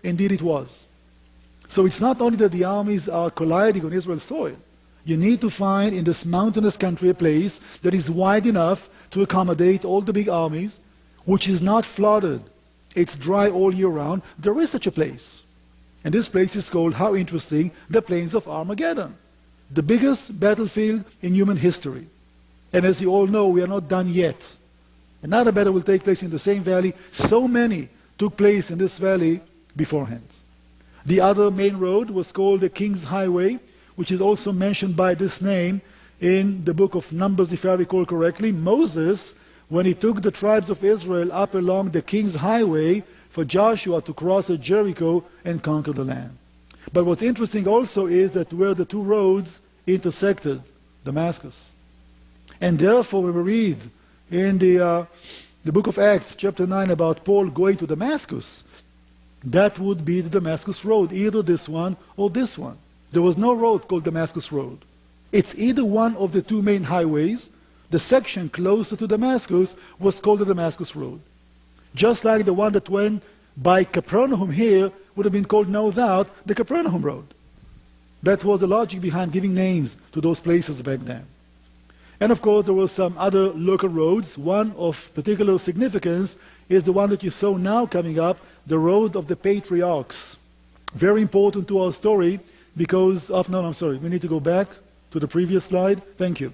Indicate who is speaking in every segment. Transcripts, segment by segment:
Speaker 1: indeed it was. So it's not only that the armies are colliding on Israel's soil. You need to find in this mountainous country a place that is wide enough to accommodate all the big armies, which is not flooded. It's dry all year round. There is such a place. And this place is called, how interesting, the Plains of Armageddon, the biggest battlefield in human history. And as you all know, we are not done yet. Another battle will take place in the same valley. So many took place in this valley beforehand. The other main road was called the King's Highway, which is also mentioned by this name in the book of Numbers, if I recall correctly. Moses, when he took the tribes of Israel up along the King's Highway for Joshua to cross at Jericho and conquer the land. But what's interesting also is that where the two roads intersected, Damascus. And therefore, we read in the book of Acts, chapter 9, about Paul going to Damascus. That would be the Damascus Road, either this one or this one. There was no road called Damascus Road. It's either one of the two main highways. The section closer to Damascus was called the Damascus Road. Just like the one that went by Capernaum here would have been called, no doubt, the Capernaum Road. That was the logic behind giving names to those places back then. And of course, there were some other local roads. One of particular significance is the one that you saw now coming up, the Road of the Patriarchs. Very important to our story because of, no, I'm sorry, we need to go back to the previous slide. Thank you.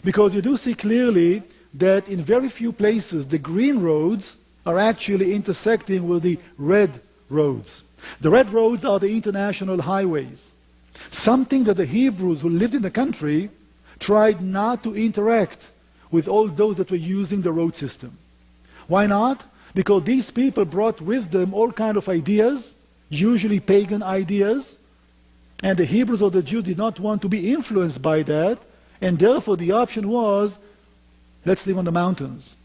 Speaker 1: Because you do see clearly that in very few places the green roads are actually intersecting with the red roads. The red roads are the international highways. Something that the Hebrews who lived in the country tried not to interact with all those that were using the road system. Why not? Because these people brought with them all kinds of ideas, usually pagan ideas, and the Hebrews or the Jews did not want to be influenced by that, and therefore the option was, let's live on the mountains.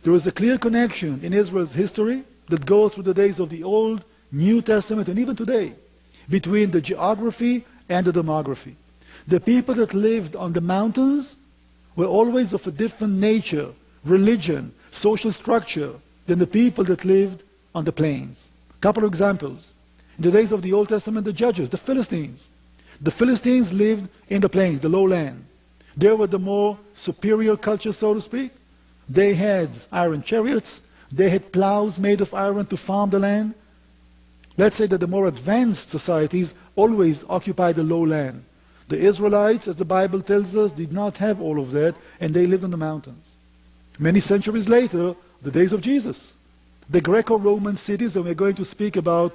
Speaker 1: There is a clear connection in Israel's history that goes through the days of the Old, New Testament, and even today, between the geography and the demography. The people that lived on the mountains were always of a different nature, religion, social structure, than the people that lived on the plains. A couple of examples. In the days of the Old Testament, the judges, the Philistines. The Philistines lived in the plains, the lowland. They were the more superior culture, so to speak. They had iron chariots. They had plows made of iron to farm the land. Let's say that the more advanced societies always occupied the lowland. The Israelites, as the Bible tells us, did not have all of that, and they lived on the mountains. Many centuries later, the days of Jesus, the Greco-Roman cities, and we're going to speak about